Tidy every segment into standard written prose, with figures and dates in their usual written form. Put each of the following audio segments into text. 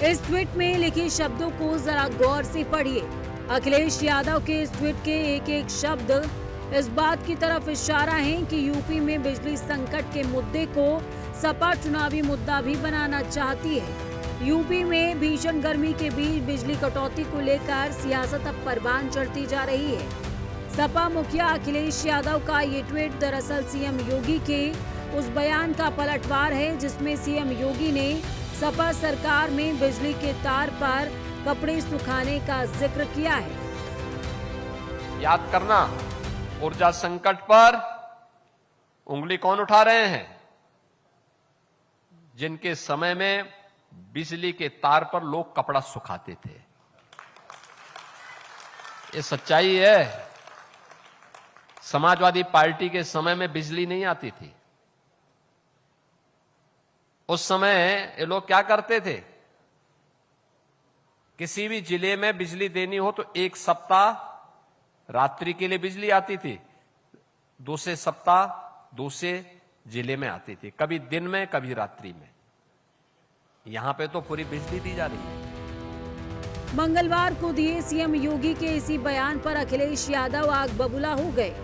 इस ट्वीट में लिखे शब्दों को जरा गौर से पढ़िए। अखिलेश यादव के इस ट्वीट के एक एक शब्द इस बात की तरफ इशारा है कि यूपी में बिजली संकट के मुद्दे को सपा चुनावी मुद्दा भी बनाना चाहती है। यूपी में भीषण गर्मी के बीच बिजली कटौती को लेकर सियासत अब परवान चढ़ती जा रही है। सपा मुखिया अखिलेश यादव का ये ट्वीट दरअसल सीएम योगी के उस बयान का पलटवार है जिसमें सीएम योगी ने सपा सरकार में बिजली के तार पर कपड़े सुखाने का जिक्र किया है। याद करना, ऊर्जा संकट पर उंगली कौन उठा रहे हैं? जिनके समय में बिजली के तार पर लोग कपड़ा सुखाते थे। ये सच्चाई है। समाजवादी पार्टी के समय में बिजली नहीं आती थी। उस समय ये लोग क्या करते थे? किसी भी जिले में बिजली देनी हो तो एक सप्ताह रात्रि के लिए बिजली आती थी, दूसरे सप्ताह दूसरे जिले में आती थी, कभी दिन में कभी रात्रि में। यहां पे तो पूरी बिजली दी जा रही है। मंगलवार को दिए सीएम योगी के इसी बयान पर अखिलेश यादव आग बबूला हो गए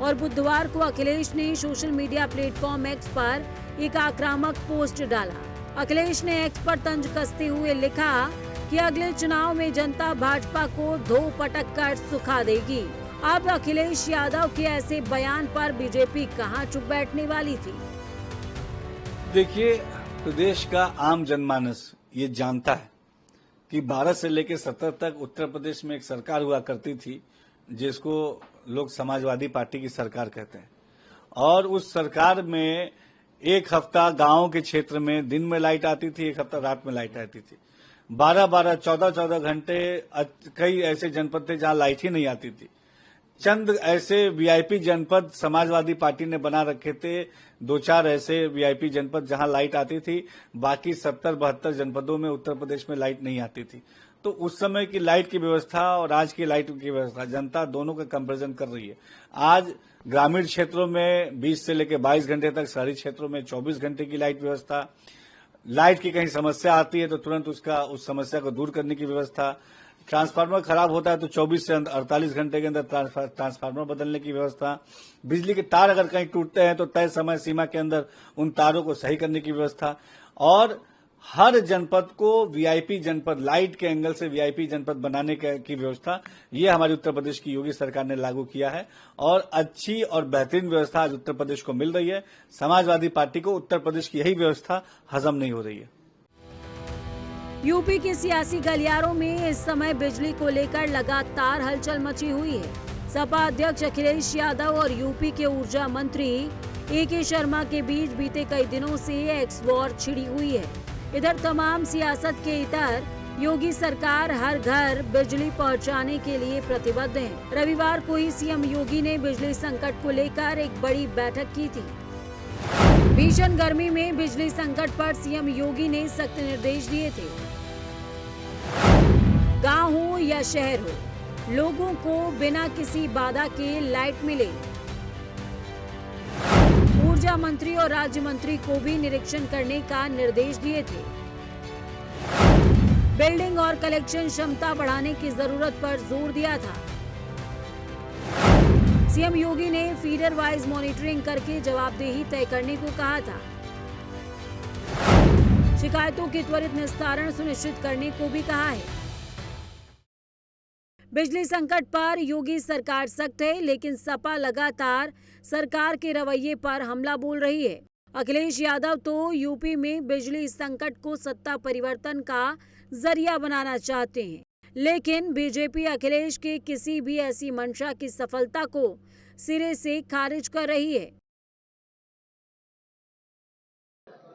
और बुधवार को अखिलेश ने सोशल मीडिया प्लेटफॉर्म एक्स पर एक आक्रामक पोस्ट डाला। अखिलेश ने एक्स पर तंज कसते हुए लिखा कि अगले चुनाव में जनता भाजपा को धो पटक कर सुखा देगी। अब अखिलेश यादव के ऐसे बयान पर बीजेपी कहां चुप बैठने वाली थी? देखिए, प्रदेश का आम जनमानस ये जानता है कि 12 से लेकर 17 तक उत्तर प्रदेश में एक सरकार हुआ करती थी जिसको लोग समाजवादी पार्टी की सरकार कहते हैं, और उस सरकार में एक हफ्ता गांव के क्षेत्र में दिन में लाइट आती थी, एक हफ्ता रात में लाइट आती थी। 12-12, 14-14 घंटे कई ऐसे जनपद थे जहां लाइट ही नहीं आती थी। चंद ऐसे वीआईपी जनपद समाजवादी पार्टी ने बना रखे थे, 2-4 ऐसे वीआईपी जनपद जहां लाइट आती थी, बाकी 70-72 जनपदों में उत्तर प्रदेश में लाइट नहीं आती थी। तो उस समय की लाइट की व्यवस्था और आज की लाइट की व्यवस्था, जनता दोनों का कंपैरिजन कर रही है। आज ग्रामीण क्षेत्रों में 20 से लेकर 22 घंटे तक, शहरी क्षेत्रों में 24 घंटे की लाइट व्यवस्था। लाइट की कहीं समस्या आती है तो तुरंत उस समस्या को दूर करने की व्यवस्था। ट्रांसफार्मर खराब होता है तो 24 से 48 घंटे के अंदर ट्रांसफार्मर बदलने की व्यवस्था। बिजली के तार अगर कहीं टूटते हैं तो तय समय सीमा के अंदर उन तारों को सही करने की व्यवस्था। और हर जनपद को वीआईपी जनपद, लाइट के एंगल से वीआईपी जनपद बनाने की व्यवस्था, ये हमारी उत्तर प्रदेश की योगी सरकार ने लागू किया है और अच्छी और बेहतरीन व्यवस्था आज उत्तर प्रदेश को मिल रही है। समाजवादी पार्टी को उत्तर प्रदेश की यही व्यवस्था हजम नहीं हो रही है। यूपी के सियासी गलियारों में इस समय बिजली को लेकर लगातार हलचल मची हुई है। सपा अध्यक्ष अखिलेश यादव और यूपी के ऊर्जा मंत्री ए.के. शर्मा के बीच बीते कई दिनों से एक्स वॉर छिड़ी हुई है। इधर तमाम सियासत के इतर योगी सरकार हर घर बिजली पहुंचाने के लिए प्रतिबद्ध है। रविवार को ही सीएम योगी ने बिजली संकट को लेकर एक बड़ी बैठक की थी। भीषण गर्मी में बिजली संकट पर सीएम योगी ने सख्त निर्देश दिए थे। गांव हो या शहर हो, लोगों को बिना किसी बाधा के लाइट मिले। ऊर्जा मंत्री और राज्य मंत्री को भी निरीक्षण करने का निर्देश दिए थे। बिल्डिंग और कलेक्शन क्षमता बढ़ाने की जरूरत पर जोर दिया था। सीएम योगी ने फीडर वाइज मॉनिटरिंग करके जवाबदेही तय करने को कहा था। शिकायतों के त्वरित निस्तारण सुनिश्चित करने को भी कहा है। बिजली संकट पर योगी सरकार सख्त है, लेकिन सपा लगातार सरकार के रवैये पर हमला बोल रही है। अखिलेश यादव तो यूपी में बिजली संकट को सत्ता परिवर्तन का जरिया बनाना चाहते हैं, लेकिन बीजेपी अखिलेश के किसी भी ऐसी मंशा की सफलता को सिरे से खारिज कर रही है।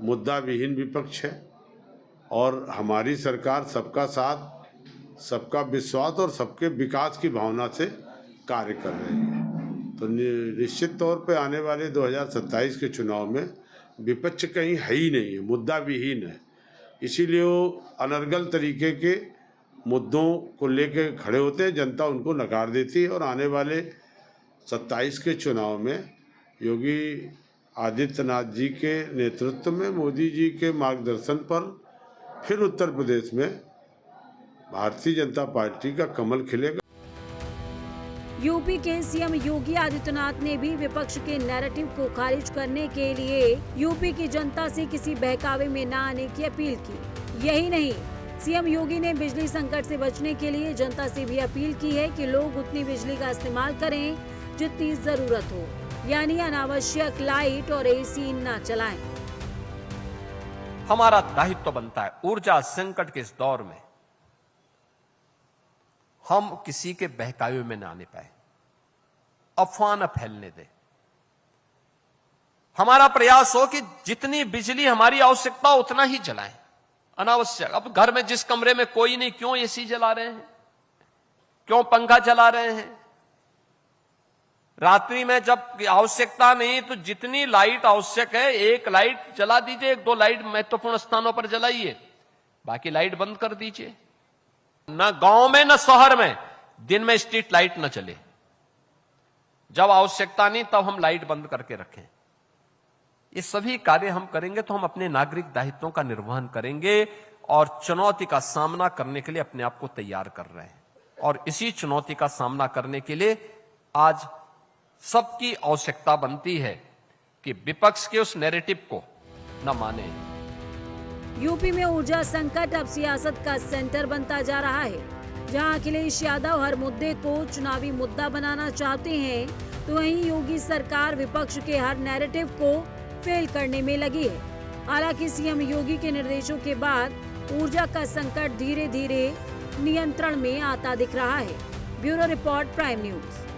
मुद्दा विहीन विपक्ष है और हमारी सरकार सबका साथ, सबका विश्वास और सबके विकास की भावना से कार्य कर रही है। तो निश्चित तौर पे आने वाले 2027 के चुनाव में विपक्ष कहीं है ही नहीं है, मुद्दा विहीन है। इसीलिए वो अनर्गल तरीके के मुद्दों को लेकर खड़े होते हैं, जनता उनको नकार देती है और आने वाले 27 के चुनाव में योगी आदित्यनाथ जी के नेतृत्व में, मोदी जी के मार्गदर्शन पर फिर उत्तर प्रदेश में भारतीय जनता पार्टी का कमल खिलेगा। यूपी के सीएम योगी आदित्यनाथ ने भी विपक्ष के नैरेटिव को खारिज करने के लिए यूपी की जनता से किसी बहकावे में न आने की अपील की। यही नहीं, सीएम योगी ने बिजली संकट से बचने के लिए जनता से भी अपील की है कि लोग उतनी बिजली का इस्तेमाल करें जितनी जरूरत हो, यानी अनावश्यक लाइट और एसी न चलाएं। हमारा दायित्व बनता है ऊर्जा संकट के इस दौर में हम किसी के बहकावे में न आने पाए, अफवाह न फैलने दें। हमारा प्रयास हो कि जितनी बिजली हमारी आवश्यकता उतना ही जलाएं, अनावश्यक। अब घर में जिस कमरे में कोई नहीं, क्यों एसी जला रहे हैं, क्यों पंखा चला रहे हैं? रात्रि में जब आवश्यकता नहीं तो जितनी लाइट आवश्यक है, एक लाइट जला दीजिए, एक दो लाइट महत्वपूर्ण स्थानों पर जलाइए, बाकी लाइट बंद कर दीजिए। न गांव में न शहर में दिन में स्ट्रीट लाइट न चले। जब आवश्यकता नहीं तब हम लाइट बंद करके रखें। ये सभी कार्य हम करेंगे तो हम अपने नागरिक दायित्वों का निर्वहन करेंगे और चुनौती का सामना करने के लिए अपने आप को तैयार कर रहे हैं। और इसी चुनौती का सामना करने के लिए आज सबकी आवश्यकता बनती है कि विपक्ष के उस नैरेटिव को न माने। यूपी में ऊर्जा संकट अब सियासत का सेंटर बनता जा रहा है। जहां अखिलेश यादव हर मुद्दे को चुनावी मुद्दा बनाना चाहते हैं, तो वहीं योगी सरकार विपक्ष के हर नैरेटिव को फेल करने में लगी है। हालांकि सीएम योगी के निर्देशों के बाद ऊर्जा का संकट धीरे धीरे नियंत्रण में आता दिख रहा है। Bureau report, prime news.